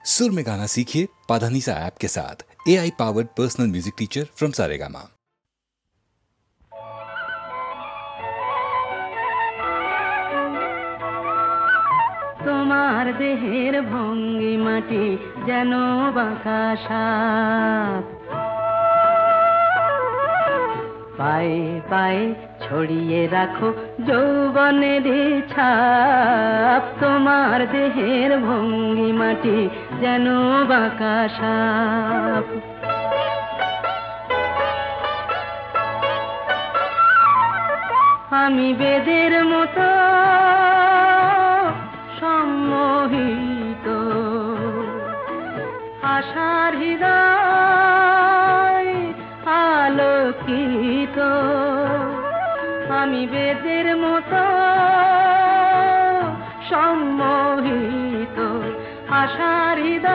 सुर में गाना सीखिए पाधानीसा ऐप के साथ। AI powered personal music teacher from Saregama. তোমার দেহের ভঙ্গিমাটি যেন বাঁকা সাপ, পায়ে পায়ে ছড়িয়ে রাখো যৌবনের ছাপ। তোমার দেহের ভঙ্গিমাটি যেন বাঁকা সাপ। আমি বেদের মতো সম্মোহিত, আশার হৃদয় আলোকিত। আমি বেদের মতো সম্মোহিত, আশার হৃদয়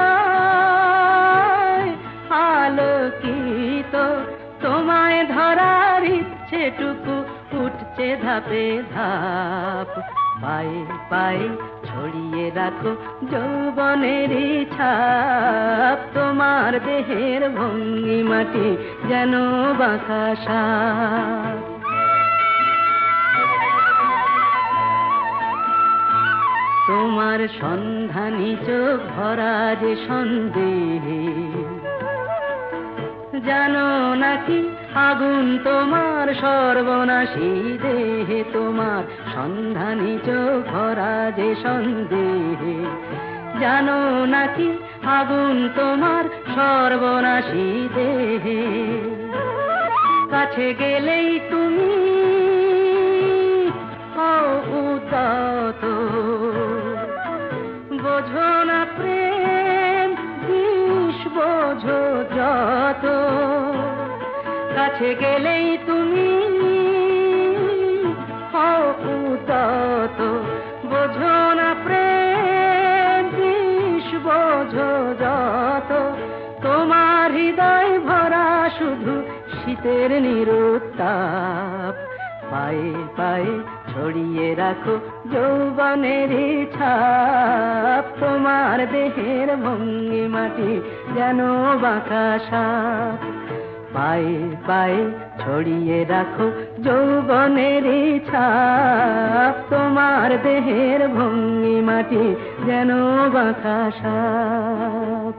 আলোকিত। তোমায় ধরার ইচ্ছেটুকু উঠছে ধাপে ধাপ, পায়ে পায়ে ছড়িয়ে রাখো যৌবনের ছাপ। তোমার দেহের ভঙ্গিমাটি যেন বাঁকা সাপ। তোমার সন্ধানী চোখ ভরা যে সন্দেহে, জানো নাকি আগুন তোমার সর্বনাশী দেহে। তোমার সন্ধানী চোখ ভরা যে সন্দেহে, জানো নাকি আগুন তোমার সর্বনাশী দেহে। কাছে গেলেই তুমি উদাত, বোঝো না প্রেম বিষ বোঝো যত। কাছে গেলেই তুমি উদাত, বোঝো না প্রেম বিষ বোঝো যত। তোমার হৃদয় ভরা শুধু শীতের নিরুত্তাপ, পায়ে পায়ে ছড়িয়ে রাখো যৌবনের ছাপ। তোমার দেহের ভঙ্গিমাটি যেন বাঁকা সাপ, পায়ে পায়ে ছড়িয়ে রাখো যৌবনের ছাপ। তোমার দেহের ভঙ্গিমাটি যেন বাঁকা সাপ।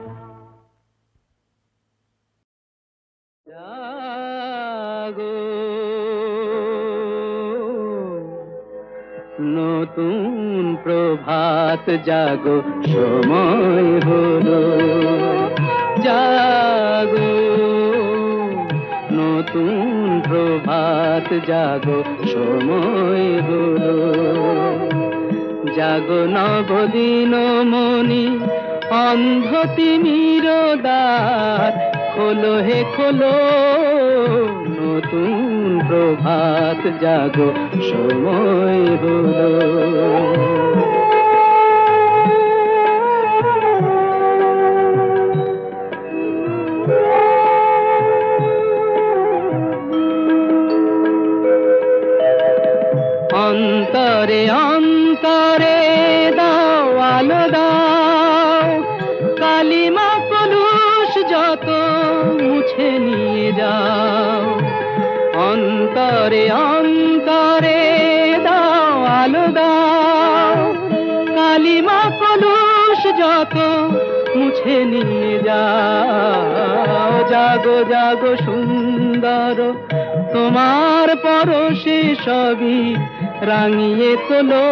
নতুন প্রভাত জাগো, সময় হলো জাগো। নতুন প্রভাত জাগো, সময় হলো জাগো। নবদিন মনি অন্ধ তিমির দ্বার, খোলো হে খোলো। নতুন প্রভাত জাগো, সময় হলো। অন্তরে অন্তরে দাও আলো দাও, কালিমা কলুষ যত মুছে নিয়ে যাও। অন্তরে অন্তরে দাও আলো দাও, কালিমা কলুষ যত মুছে নিয়ে যাও। জাগো জাগো সুন্দর, তোমার পরশে সবই রাঙিয়ে তোলো।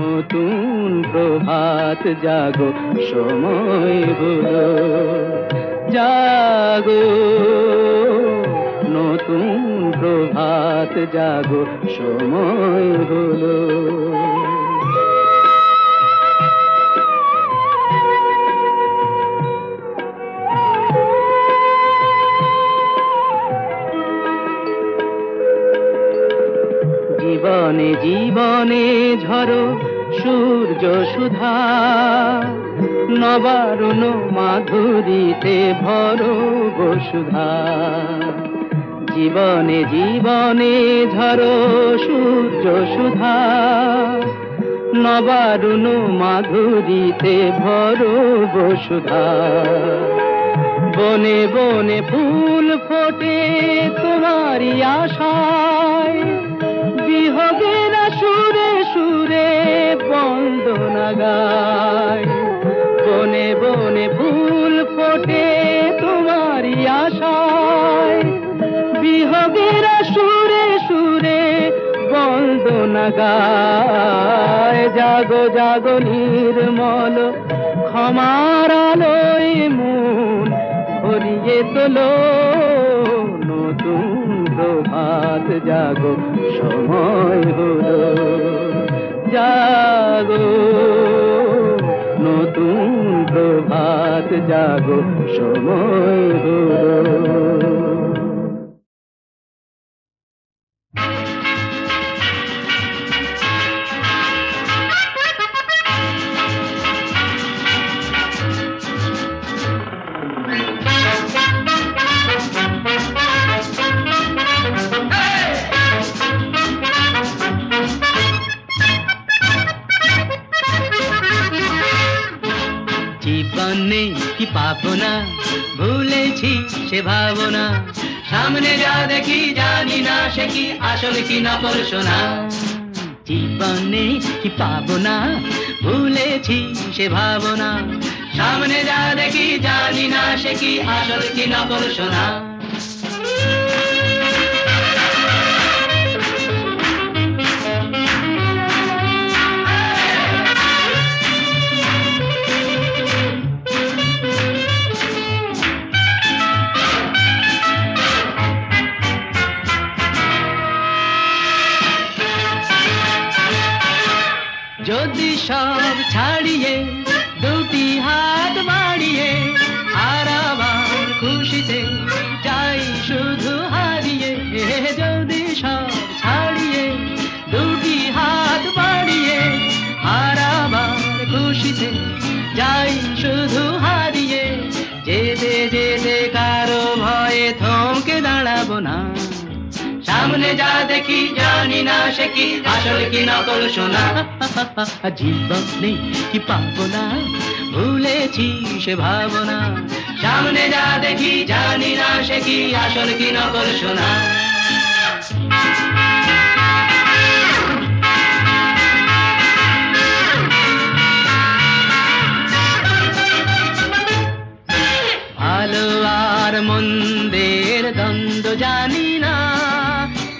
নতুন প্রভাত জাগো, সময় হলো জাগো। নতুন প্রভাত জাগো, সময় হলো। জীবনে জীবনে ঝরো সূর্য সুধা, নবারুণ মাধুরীতে ভরো বসুধা। জীবনে জীবনে ঝরো সূর্য সুধা, নবারুণ মাধুরীতে ভরো বসুধা। বনে বনে ফুল ফোটে তোমারই আশায়, বিহগের সুরে সুরে বন্দনা গায়। বনে বনে ফুল ফোটে তোমারই আশায়, বিহগের সুরে সুরে বন্দনা গায়। জাগো জাগো নির্মল ক্ষমার আলোয় মন ভরিয়ে তোলো, নতুন প্রভাত জাগো সময় হলো। জাগো নতুন প্রভাত জাগো সময় হলো। জীবনে কি পাবো না, ভুলেছি সে ভাবনা। সামনে যা দেখি জানি না সে কি আসল কি নকল সোনা। জীবনে কি পাবো না, ভুলেছি সে ভাবনা। সামনে যা দেখি জানি না সে কি আসল কি নকল সোনা। যদি সব ছাড়িয়ে দুটি হাত বাড়িয়ে আর আবার খুশিতে যাই শুধু হারিয়ে। যদি সব ছাড়িয়ে দুটি হাত বাড়িয়ে আর আবার খুশিতে যাই শুধু হারিয়ে। যেতে যেতে কারো ভয়ে থমকে দাঁড়াবো না। সামনে যা দেখি জানি না সে কি আসল কি নকল সোনা। জীবনে কি পাবো না, ভুলেছি সে ভাবনা। সামনে যা দেখি জানি না সে কি আসল কি নকল সোনা। ভালো আর মন্দের দ্বন্দ্ব জানি না,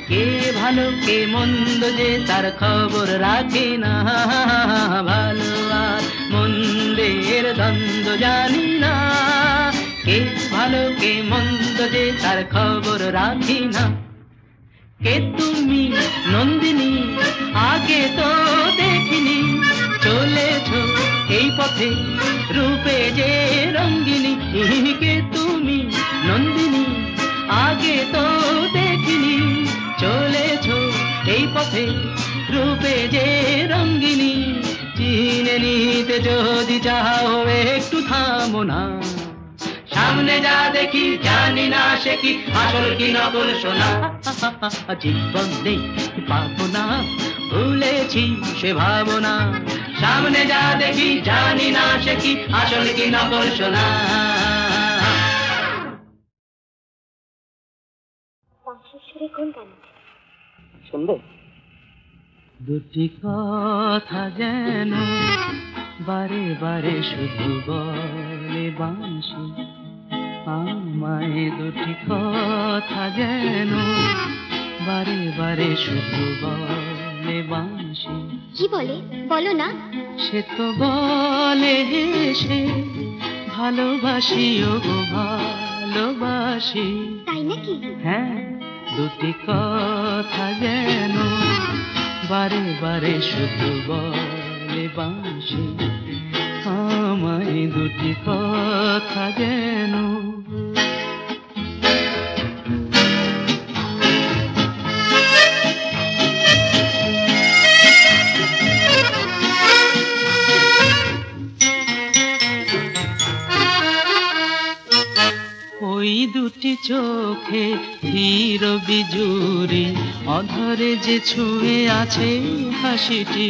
কে ভালো কে মন্দ যে তার খবর রাখে না। ভালো আর মন্দের দ্বন্দ্ব জানি না, কে ভালো কে মন্দ যে তার খবর রাখি না। কে তুমি নন্দিনী আগে তো দেখিনি, চলেছ এই পথে রূপে যে রঙ্গিনী। কে তুমি নন্দিনী আগে তো দেখিনি, চলেছ এই পথে রূপে যে রঙ্গিনী। চিনে নিতে যদি চাও একটু থামো না। সামনে যা দেখি জানি না সে কি আসল কি নকল সোনা। জীবনে পাবো না, ভুলেছি সে ভাবনা। সামনে যা দেখি জানি না সে কি আসল কি নকল সোনা। শুনবে? দুটি কথা যেন বারে বারে শুধু বলে বাঁশি আমায়। দুটি কথা যেন বারে বারে শুধু বলে বাঁশি। কি বলে বলো না। সে তো বলে হেসে ভালোবাসি ও গো ভালোবাসি। তাই নাকি? হ্যাঁ, দুটি কথা যেন বারে বারে শুধু বলে বাঁশি আমায়। দুটি কথা যেন ওই দুটি চোখে ধীর বিজুরি অধরে যে ছুঁয়ে আছে হাসিটি।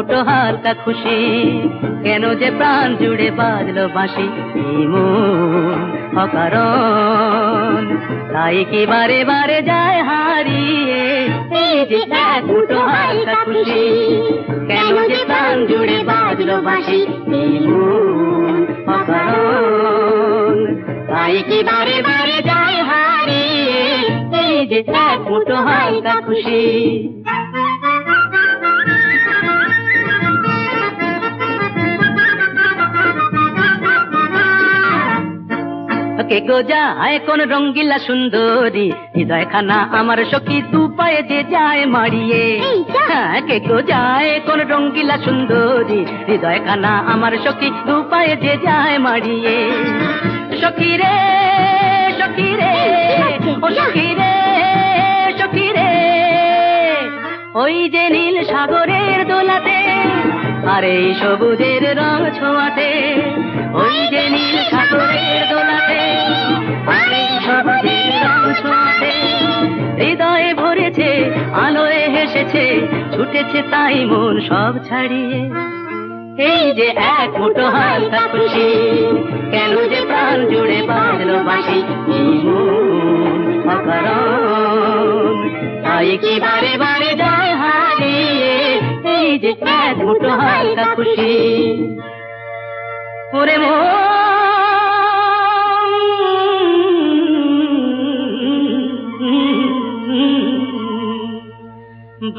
মুঠো হালকা খুশি, কেন যে প্রাণ জুড়ে বাজলো বাঁশি এই মন অকারণ, তাই কি বারে বারে যায় হারিয়ে এই যে এক মুঠো হালকা খুশি, কেন যে প্রাণ জুড়ে বাজলো বাঁশি এই মন অকারণ, তাই কি বারে বারে যায় হারিয়ে এই যে এক মুঠো হালকা খুশি। কে গো যায় কোন রঙ্গিলা সুন্দরী, হৃদয় খানা আমার সখী দু পায়ে যে যায় মারিয়ে, কে গো যায় কোন রঙ্গিলা সুন্দরী, হৃদয় খানা আমার সখী দু পায়ে যে যায় মারিয়ে। সখী রে সখী রে ও সখী রে সখী রে, ওই যে নীল সাগরের দোলাতে আর এই সবুজের রং ছোঁয়াতে, ওই যে নীল সাগরের দোলাতে আর এই সবুজের রং ছোঁয়াতে, হৃদয়ে ভরেছে আলোয় হেসেছে ছুটেছে তাই মন সব ছাড়িয়ে এই যে এক মুঠো হালকা খুশি, কেন যে প্রাণ জুড়ে বাজলো বাঁশি এই মন অকারণ, তাই কি বারে বারে যায় হারিয়ে এই যে এক মুঠো হালকা খুশি। ওরে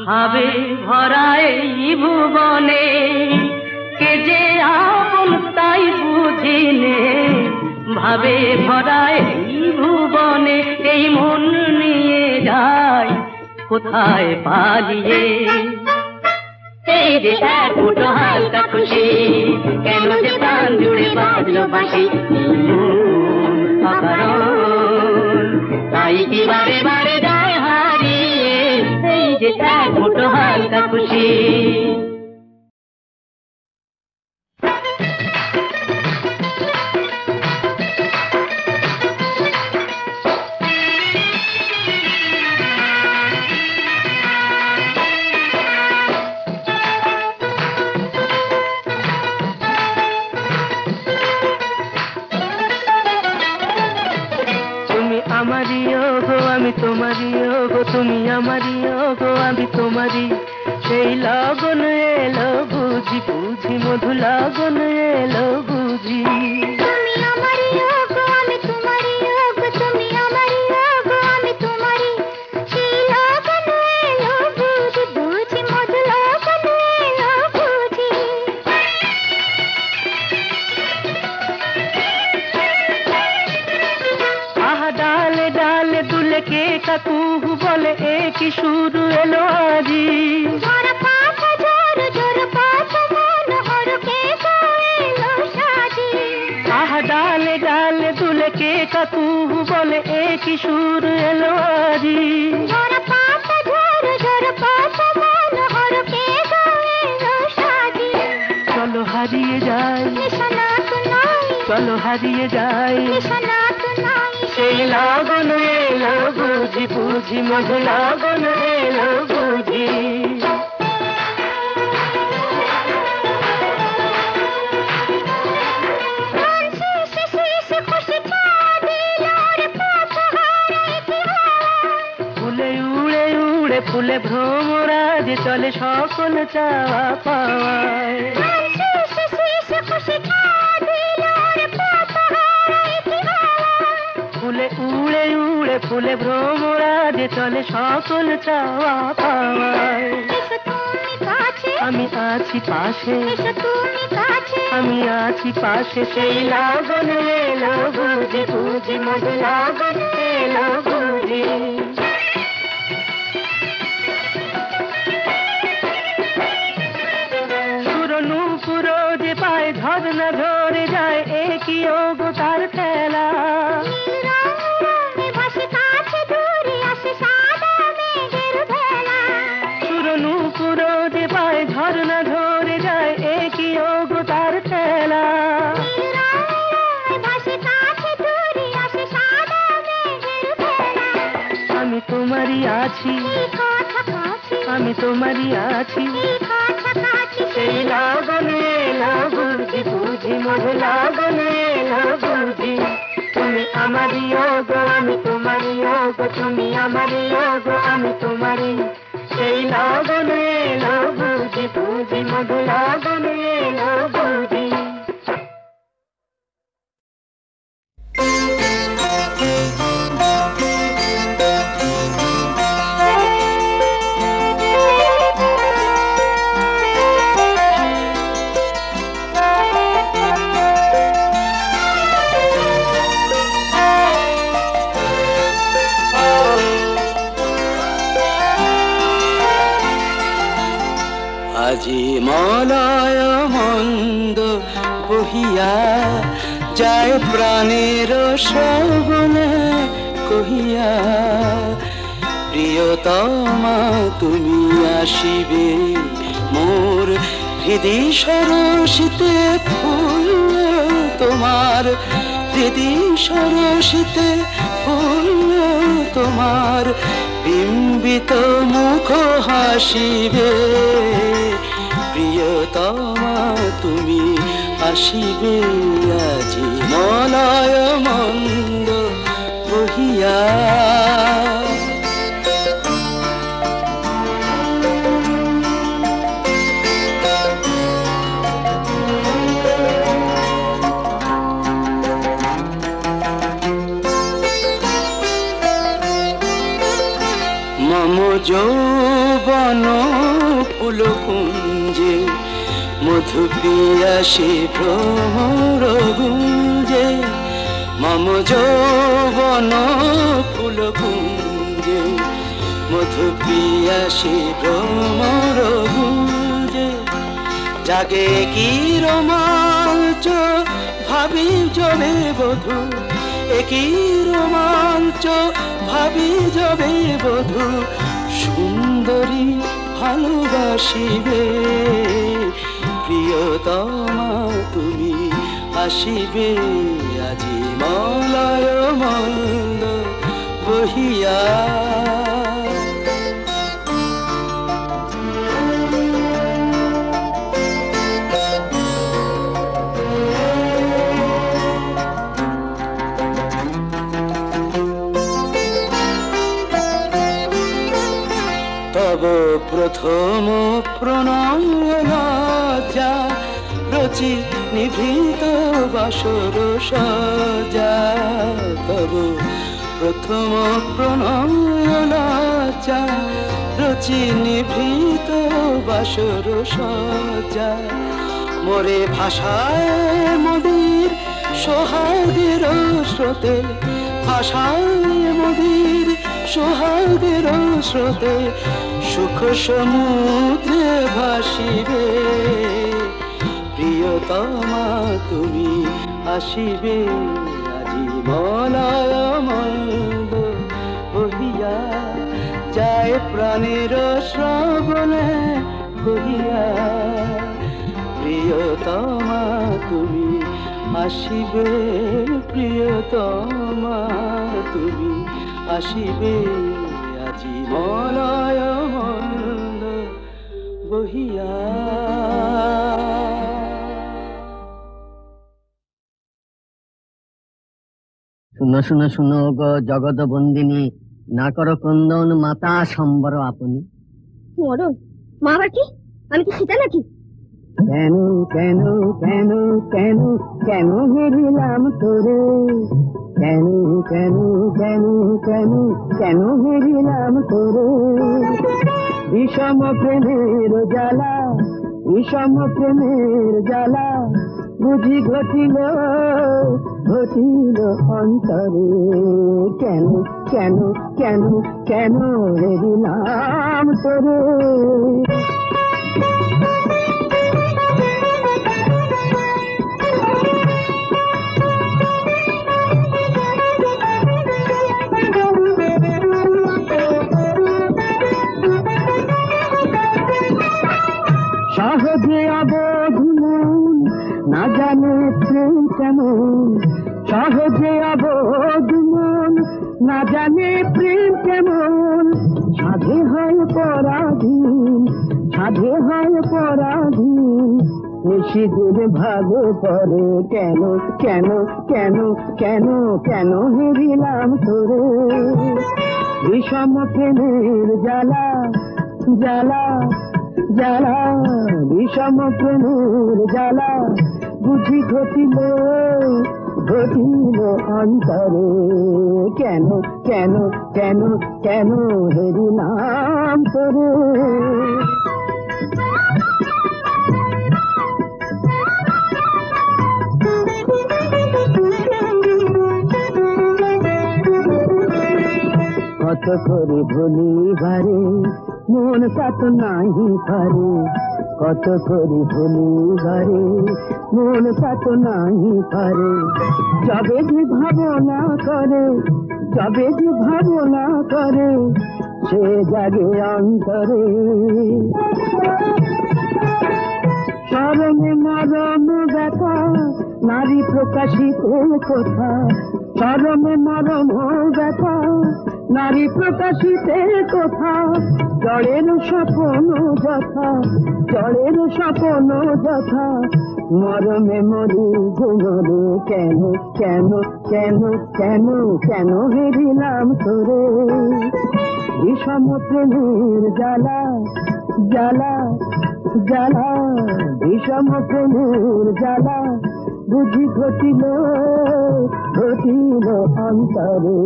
ভাবে ভরা এই ভুবনে কে যে আপন তাই বুঝিনে, ভাবে ভরা এই ভুবনে এই মন নিয়ে যায় কোথায় পালিয়ে এই যে এক মুঠো হালকা খুশি, কেন যে প্রাণ জুড়ে বাজলো বাঁশি এই মন অকারণ, তাই কি বারে বারে যায় হারিয়ে এই যে এক মুঠো হালকা খুশি। তুমি আমারি গো আমি তোমারি, সেই লগন এলো বুঝি বুঝি মধু লগন এলো বুঝি। তুমি আমারি গো আমি তোমারি গো, তুমি আমারি গো আমি তোমারি, সেই লগন এলো বুঝি বুঝি মধু লগন এলো বুঝি। আহা ডালে ডালে দুলে কে কাকু বলে এ কি শুরু এলো আজি, ঝরা পাতা ঝর ঝর পাতা মন হরকে এলো সাজি। আহা ডালে ডালে দুলে কে কাকু বলে এ কি শুরু এলো আজি, ঝরা পাতা ঝর ঝর পাতা মন হরকে এলো সাজি। চলো হারিয়ে যাই নিশানা তো নাই, চলো হারিয়ে যাই নিশানা তো নাই, সেই লগন এলো বুঝি বুঝি মধু লগন এলো বুঝি। ফুলে উড়ে উড়ে ফুলে ভ্রমরাজ চলে সকল চাওয়া পাওয়ায়, ফুলে উড়ে উড়ে ফুলে ভ্রমরাজ চলে সকল চাওয়া পাওয়ায়। আমি আছি পাশে, আমি আছি পাশে, সেই লগন এলো বুঝি বুঝি মধু লগন এলো বুঝি। সুরনু পুরো যে পায় ঝরনা ধরে যায় একই ওগো তার খেলা, সুরনু পুরো যে পায় ঝরনা ধরে যায় একই ওগো তার খেলা। আমি তোমারই আছি, আমি তোমারই আছি, কাছে সেই লগন এলো বুঝি বুঝি মধু লগন এলো বুঝি তুমি আমারই গো আমি তোমারই গো তুমি আমারই গো আমি তোমারই সেই লগন এলো বুঝি বুঝি মধু লগন এলো বুঝি আজি মলয় মন্দ বহিয়া যায় প্রাণের সগুনে কহিয়া প্রিয়তমা তুমি আসিবে মোর হৃদি সরসিতে ফুল তোমার হৃদি সরসিতে ফুল তোমার বিম্বিত মুখ হাসিবে প্রিয়তমা তুমি আসিবে আজি মলয় মন্দ বহিয়া মম যৌবন ফুল কুঞ্জে মধু পিয়াসে ভ্রমর গুঞ্জে মম যৌবন ফুল কুঞ্জে মধু পিয়াসে ভ্রমর গুঞ্জে জাগে কি রোমাঞ্চ ভাবি জবে বধূ একই রোমাঞ্চ ভাবি যাবে বধূ সুন্দরী ভালোবাসিবে প্রিয়তমা তুমি আসিবে আজি মলয় মন্দ বহিয়া তব প্রথম প্রণয় লজ্জা রচি নিভৃত বাসর সজ্জা তব প্রথম প্রণয় লজ্জা রচি নিভৃত বাসর সজ্জা মোরে ভাষায় মদির সোহাগের স্রোতে ভাষায় মদির সোহাগের স্রোতে সুখ সমুদ্রে ভাসিবে প্রিয়তমা তুমি আসিবে আজি মলয় মন্দ বহিয়া যায় প্রাণের শ্রবণে কহিয়া প্রিয়তমা তুমি আসিবে প্রিয়তমা তুমি আসিবে আজি মলয় মন্দ বহিয়া শুনো শুনো শুনো গো জগৎ বন্দিনী না করো ক্রন্দন মাতা সম্বর আপনি মরণ মা আবার কি আমি কি সীতা নাকি কেন কেন কেন কেন কেন হেরিলাম তোরে কেন কেন কেন কেন কেন হেরিলাম তোরে বিষম প্রেমের জ্বালা বিষম প্রেমের জ্বালা বুঝি ঘটিল ঘটিল অন্তরে কেন কেন কেন কেন হেরিলাম তোরে সহজে অবোধ মন না জানে প্রেম কেমন সহজে অবোধ মন না জানে প্রেম কেমন সাধে হয় পরাধীন সাধে হয় পরাধীন নিশীথের ভাগে পড়ে কেন কেন কেন কেন কেন হেরিলাম তোরে বিষম প্রেমের জ্বালা জ্বালা জ্বালা বিষম প্রেমের জ্বালা বুঝি ঘটিল ঘটিল অন্তরে কেন কেন কেন কেন হেরিলাম তোরে কত করে ভুলিবারে মন সাত নাহি পারে কত করে ভুলিবারে মন সাত নাহি পারে যবে যে ভাবনা করে যবে যে ভাবনা করে সে জাগে অন্তরে চরণে মরণ ব্যথা নারী প্রকাশিত কথা চরণে মরণ ব্যথা নারী প্রকাশিতে কথা জড়ের স্বপ্ন যথা জড়ের স্বপ্ন যথা মরমে মরি ঘুমরে কেন কেন কেন কেন কেন হেরিলাম তোরে বিষম প্রেমের জ্বালা জ্বালা জ্বালা বিষম প্রেমের জ্বালা বুঝি ঘটিল ঘটিল অন্তরে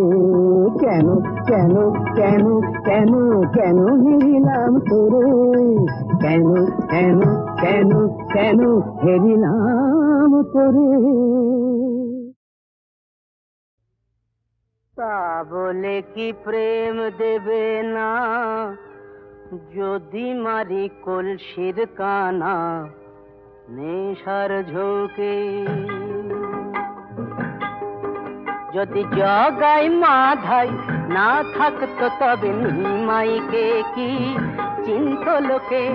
কেন কেন কেন কেন কেন হেরিলাম তোরে কেন কেন কেন কেন হেরিলাম তোরে তা বলে কি প্রেম দেবে না যদি মারি কলসির কানা নেশার ঝোঁকে যদি জগাই মাধাই না থাকতো তবে নিমাইকে কি চিন্ত লোকে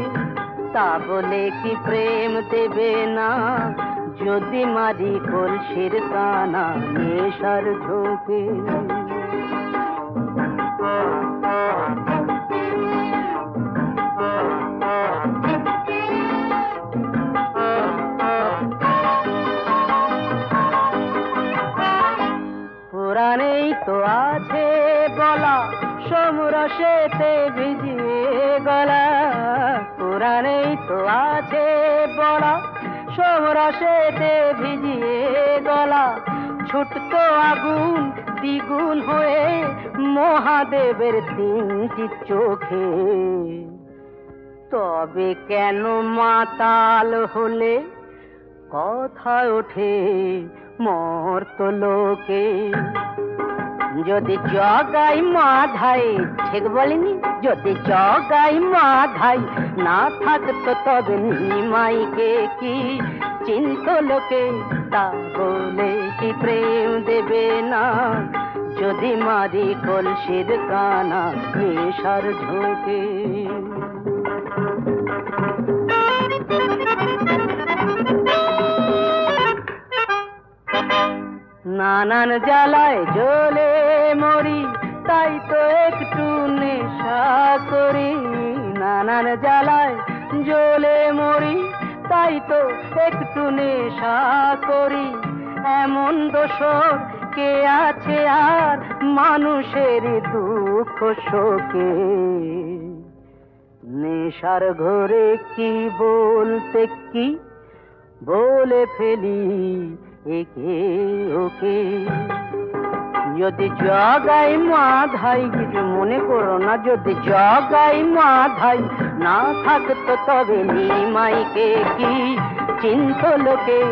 তা বলে কি প্রেম দেবে না যদি মারি কলসির কানা নেশার ঝোঁকে পুরাণেই তো আছে বলা সমরসেতে ভিজিয়ে গলা পুরাণেই তো আছে বলা সমরসেতে ভিজিয়ে গলা ছুটতো আগুন দ্বিগুণ হয়ে মহাদেবের তিনটি চোখে তবে কেন মাতাল হলে কথা ওঠে মর্ত লোকে যদি জগাই মাধাই ঠিক বলিনি যদি জগাই মাধাই না থাকতো তবে নিমাইকে কি চিন্ত লোকে তা বলে কি প্রেম দেবে না যদি মারি কলসির কানা নেশার ঝোঁকে নানান জ্বালায় জ্বলে মরি তাই তো একটু নেশা করি নানান জ্বালায় জ্বলে মরি তাই তো একটু নেশা করি এমন দোষর কে আছে আর মানুষের দুঃখ শোকে নেশার ঘরে কি বলতে কি বলে ফেলি একে ওকে যদি জগাই মাধাই কিছু মনে করো না যদি জগাই মাধাই না থাকতো তবে নিমাইকে কি চিন্ত লোকে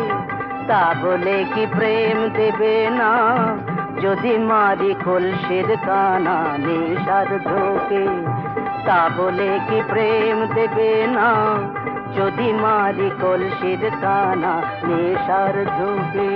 তা বলে কি প্রেম দেবে না যদি মারি কলসির কানা নেশার ঝোঁকে তা বলে কি প্রেম দেবে না যদি মারি কলসির কানা নেশার ঝোঁকে